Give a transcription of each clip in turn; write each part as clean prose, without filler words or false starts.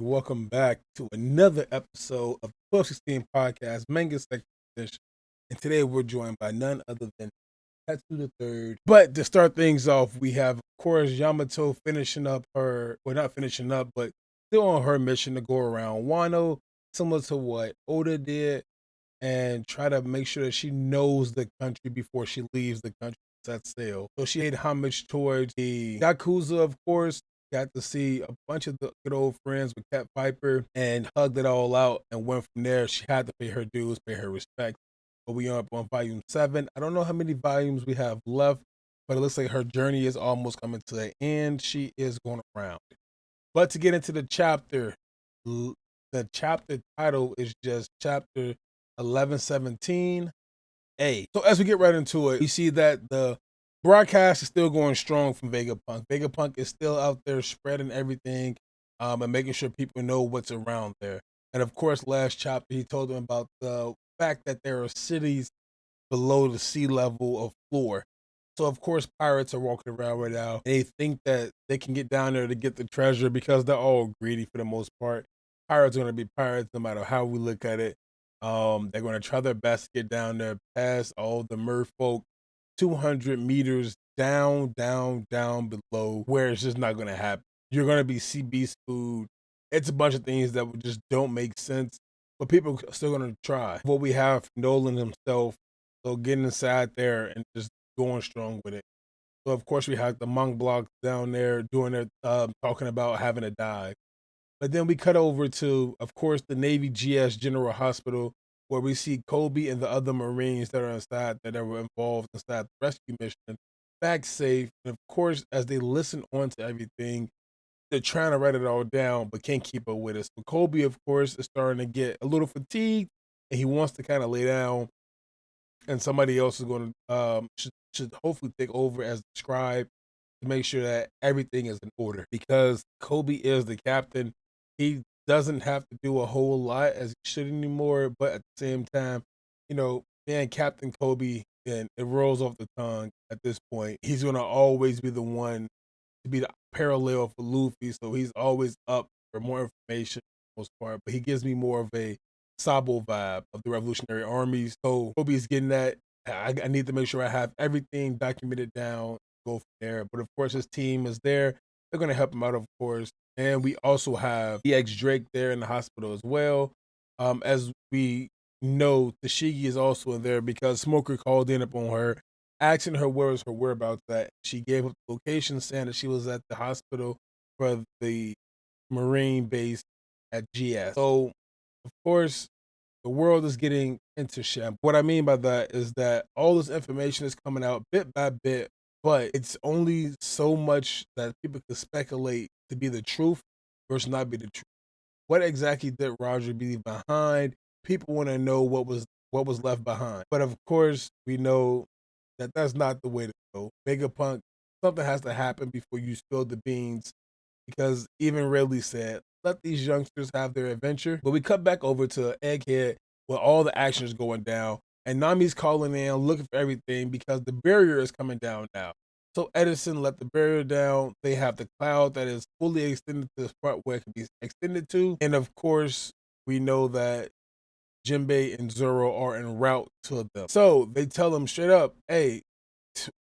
welcome back to another episode of the 1216 Podcast, Manga Section Edition. And today we're joined by none other than Tetsu the Third. But to start things off, we have, of course, Yamato finishing up her, well, not finishing up, but still on her mission to go around Wano, similar to what Oda did, and try to make sure that she knows the country before she leaves the country, set sail. So she paid homage towards the Yakuza, of course. Got to see a bunch of the good old friends with Cat Piper and hugged it all out and went from there. She had to pay her dues, pay her respect. But we are up on volume 7. I don't know how many volumes we have left, but it looks like her journey is almost coming to the end. She is going around. But to get into the chapter title is just chapter 1117A. So as we get right into it, we see that the broadcast is still going strong from Vegapunk. Vegapunk is still out there spreading everything and making sure people know what's around there. And of course, last chapter, he told them about the fact that there are cities below the sea level of floor. So of course, pirates are walking around right now. And they think that they can get down there to get the treasure because they're all greedy for the most part. Pirates are going to be pirates no matter how we look at it. They're going to try their best to get down there past all the merfolk, 200 meters down below, where it's just not going to happen. You're going to be sea beast food. It's a bunch of things that just don't make sense, but people are still going to try. What we have from Nolan himself, so getting inside there and just going strong with it. So of course we have the monk blocks down there doing their talking about having a dive. But then we cut over to, of course, the Navy GS General Hospital, where we see Kobe and the other Marines that are inside that were involved inside the rescue mission back safe. And of course, as they listen on to everything, they're trying to write it all down, but can't keep up with us. So Kobe, of course, is starting to get a little fatigued, and he wants to kind of lay down, and somebody else is going to should hopefully take over as the scribe to make sure that everything is in order, because Kobe is the captain. He doesn't have to do a whole lot as he should anymore, but at the same time, man, Captain Kobe, and it rolls off the tongue at this point. He's going to always be the one to be the parallel for Luffy, so he's always up for more information for the most part, but he gives me more of a Sabo vibe of the Revolutionary Armies. So Kobe is getting that. I need to make sure I have everything documented down, go from there. But of course, his team is there. They're going to help him out, of course. And we also have EX Drake there in the hospital as well. As we know, Tashigi is also in there because Smoker called in upon her, asking her where was her whereabouts at. She gave up the location, saying that she was at the hospital for the Marine base at GS. So, of course, the world is getting into shambles. What I mean by that is that all this information is coming out bit by bit, but it's only so much that people can speculate to be the truth versus not be the truth. What exactly did Roger leave behind? People want to know what was left behind. But of course, we know that that's not the way to go. Vegapunk, something has to happen before you spill the beans, because even Ridley said, let these youngsters have their adventure. But we cut back over to Egghead where all the action is going down, and Nami's calling in, looking for everything because the barrier is coming down now. So Edison let the barrier down. They have the cloud that is fully extended to the part where it can be extended to. And of course, we know that Jinbei and Zoro are en route to them. So they tell them straight up, hey,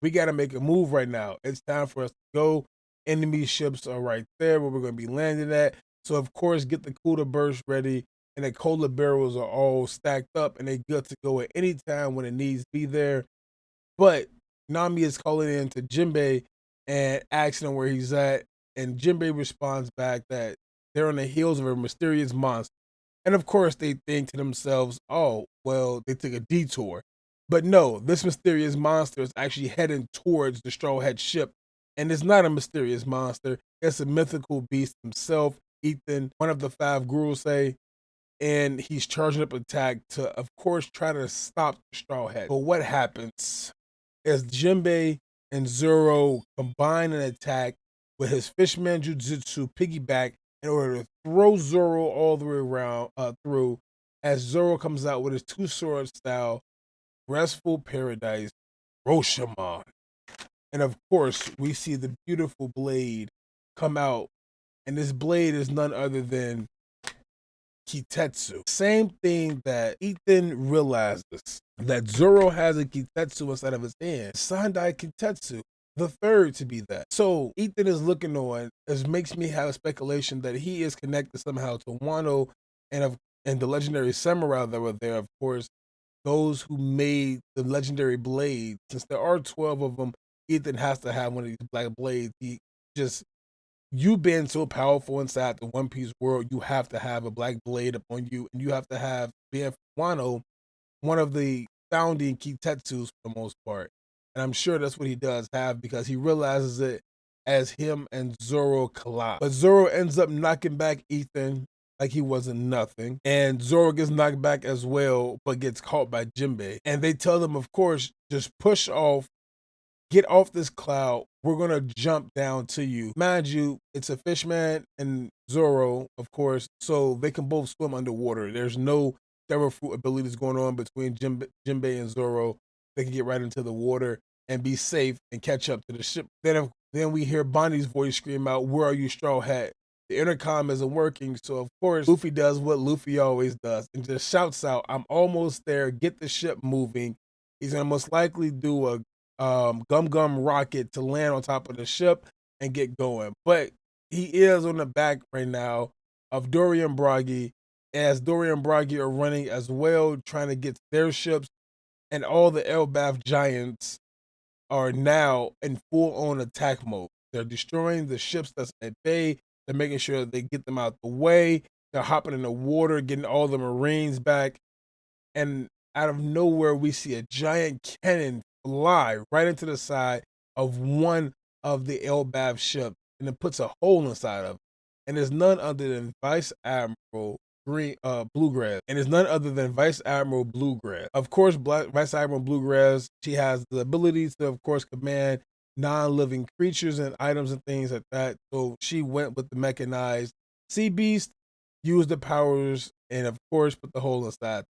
we got to make a move right now. It's time for us to go. Enemy ships are right there where we're going to be landing at. So, of course, get the cooler burst ready. And the cola barrels are all stacked up and they good to go at any time when it needs to be there. But Nami is calling in to Jinbei and asking him where he's at. And Jinbei responds back that they're on the heels of a mysterious monster. And of course, they think to themselves, oh, well, they took a detour. But no, this mysterious monster is actually heading towards the Straw Hat ship. And it's not a mysterious monster, it's a mythical beast himself, Ethan, one of the five Gurusei. And he's charging up attack to, of course, try to stop the Straw Hat. But what happens is Jinbei and Zoro combine an attack with his Fishman Jutsu piggyback in order to throw Zoro all the way around through, as Zoro comes out with his two sword style Restful Paradise Roshamon. And of course, we see the beautiful blade come out, and this blade is none other than Kitetsu. Same thing that Ethan realizes that Zoro has a Kitetsu inside of his hand. Sandai Kitetsu, the third to be that. So Ethan is looking on, as makes me have a speculation that he is connected somehow to Wano and the legendary samurai that were there, of course, those who made the legendary blade. Since there are 12 of them, Ethan has to have one of these black blades. He just, you being so powerful inside the One Piece world, you have to have a black blade upon you, and you have to have, being Wano, one of the founding Kitetsus for the most part. And I'm sure that's what he does have, because he realizes it as him and Zoro collide. But Zoro ends up knocking back Ethan like he wasn't nothing. And Zoro gets knocked back as well, but gets caught by Jinbei. And they tell them, of course, just push off, get off this cloud. We're gonna jump down to you. Mind you, it's a fishman and Zoro, of course, so they can both swim underwater. There's no Thera fruit abilities going on between Jinbei and Zoro. They can get right into the water and be safe and catch up to the ship. Then we hear Bonnie's voice scream out, "Where are you, Straw Hat?" The intercom isn't working, so of course Luffy does what Luffy always does and just shouts out, "I'm almost there. Get the ship moving." He's gonna most likely do a Gum Gum rocket to land on top of the ship and get going. But he is on the back right now of Dorian Bragi, as Dorian Bragi are running as well, trying to get their ships, and all the Elbaf giants are now in full on attack mode. They're destroying the ships that's at bay. They're making sure they get them out the way. They're hopping in the water, getting all the Marines back. And out of nowhere, we see a giant cannon fly right into the side of one of the Elbaf ships, and it puts a hole inside of it. And it's none other than Vice Admiral Bluegrass. And it's none other than Vice Admiral Bluegrass. Of course, Vice Admiral Bluegrass, she has the ability to, of course, command non-living creatures and items and things like that. So she went with the mechanized sea beast, used the powers, and of course put the hole inside.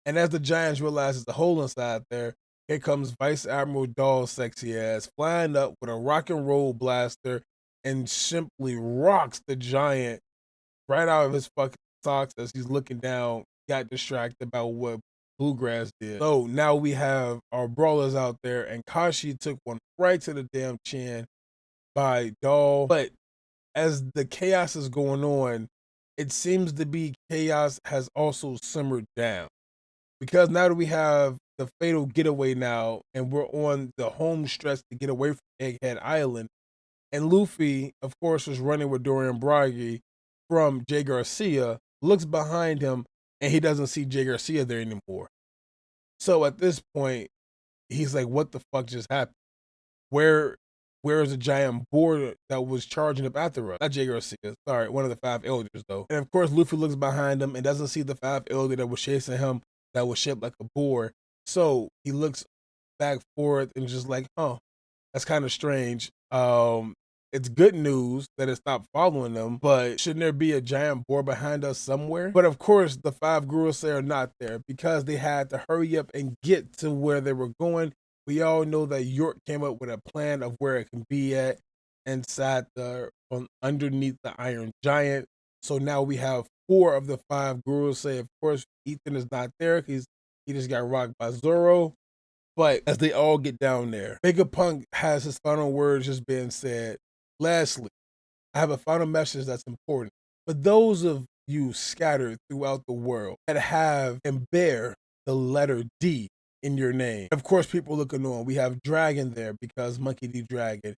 And as the Giants realize there's a hole inside there, here comes Vice Admiral Doll Sexy Ass flying up with a rock and roll blaster and simply rocks the giant right out of his fucking socks as he's looking down, got distracted about what Bluegrass did. So now we have our brawlers out there, and Kashi took one right to the damn chin by Doll. But as the chaos is going on, it seems to be chaos has also simmered down, because now that we have the fatal getaway now, and we're on the home stretch to get away from Egghead Island, and Luffy, of course, was running with Dorian Bragi from Jay Garcia, looks behind him, and he doesn't see Jay Garcia there anymore. So at this point, he's like, what the fuck just happened? Where is the giant boar that was charging up after us? Not Jay Garcia, sorry, one of the five elders though. And of course, Luffy looks behind him and doesn't see the five elder that was chasing him, that was shaped like a boar. So he looks back forth and just like, oh, that's kind of strange. It's good news that it stopped following them, but shouldn't there be a giant boar behind us somewhere? But of course, the five Gurusei are not there because they had to hurry up and get to where they were going. We all know that York came up with a plan of where it can be at inside underneath the Iron Giant. So now we have four of the five Gurusei. Of course, Ethan is not there because he just got rocked by Zoro. But as they all get down there, Vegapunk has his final words just being said. Lastly, I have a final message that's important. For those of you scattered throughout the world that have and bear the letter D in your name. Of course, people looking on. We have Dragon there because Monkey D. Dragon.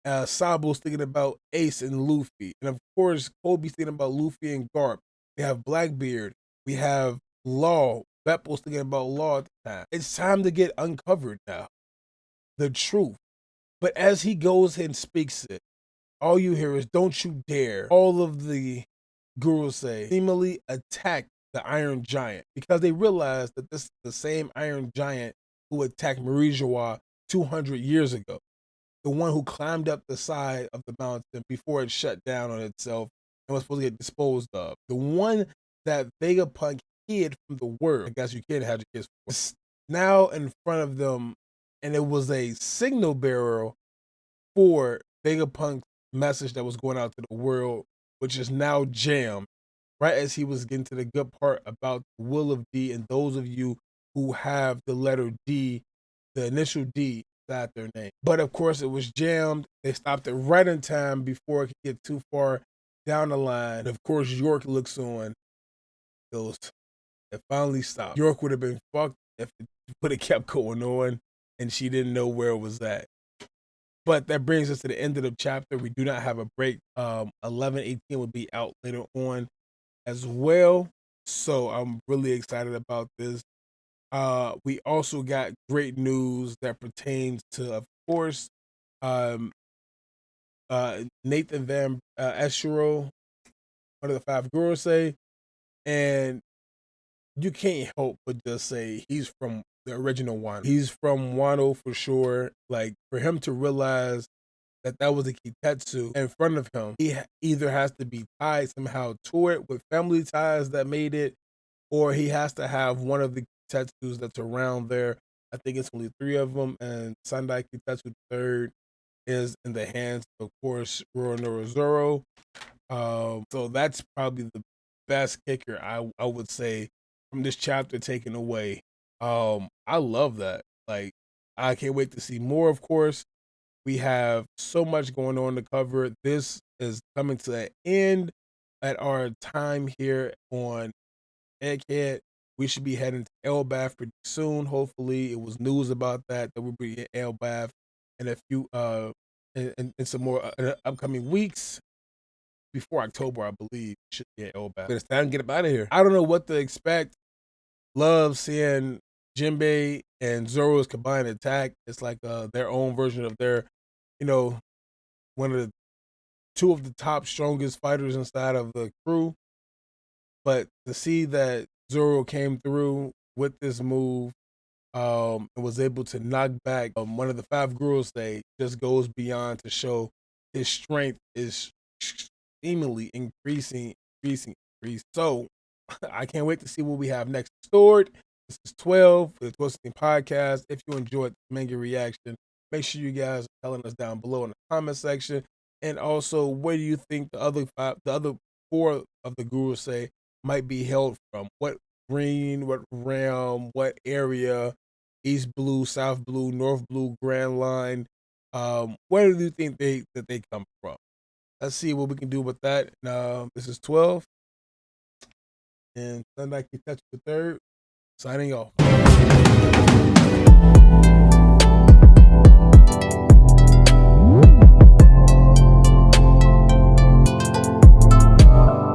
Sabu's thinking about Ace and Luffy. And of course, Kobe's thinking about Luffy and Garp. We have Blackbeard. We have Law. Beppel's thinking about Law at the time. It's time to get uncovered now. The truth. But as he goes and speaks it, all you hear is, don't you dare. All of the Gurusei seemingly attack the Iron Giant because they realize that this is the same Iron Giant who attacked Marijois 200 years ago. The one who climbed up the side of the mountain before it shut down on itself and was supposed to get disposed of. The one that Vegapunk hid from the world. I guess you can't have your kids. It's now in front of them, and it was a signal bearer for Vegapunk's message that was going out to the world, which is now jammed. right as he was getting to the good part about the will of D, and those of you who have the letter D, the initial D inside their name. But of course, it was jammed. They stopped it right in time before it could get too far down the line. And of course, York looks on, goes, it finally stopped. York would have been fucked if it would have kept going on and she didn't know where it was at. But that brings us to the end of the chapter. We do not have a break. 11:18 will be out later on as well. So I'm really excited about this. We also got great news that pertains to, of course, um, Nathan Van Eshero, one of the five gurus say, and you can't help but just say he's from the original Wano. He's from Wano for sure. Like, for him to realize that that was a Kitetsu in front of him, he either has to be tied somehow to it with family ties that made it, or he has to have one of the Kitetsus that's around there. I think it's only three of them, and Sandai Kitetsu third is in the hands of course, Roronoa Zoro. So that's probably the best kicker I would say from this chapter taken away. I love that. Like, I can't wait to see more, of course. We have so much going on to cover. This is coming to an end at our time here on Egghead. We should be heading to Elbath pretty soon. Hopefully, it was news about that we'll be in Elbath in a few in some more upcoming weeks before October, I believe. Should be at Elbath. But it's time to get up out of here. I don't know what to expect. Love seeing Jinbei and Zoro's combined attack. It's like their own version of their, you know, one of the two of the top strongest fighters inside of the crew. But to see that Zoro came through with this move, and was able to knock back one of the five gurus, they just goes beyond to show his strength is seemingly increasing. So I can't wait to see what we have next stored. This is 12 for the Twisting Podcast. If you enjoyed the manga reaction, make sure you guys are telling us down below in the comment section. And also, where do you think the other four of the gurus say might be held from? What green, what realm, what area? East Blue, South Blue, North Blue, Grand Line. Where do you think they come from? Let's see what we can do with that. This is 12. And Sunday, keep touch the third. Signing off.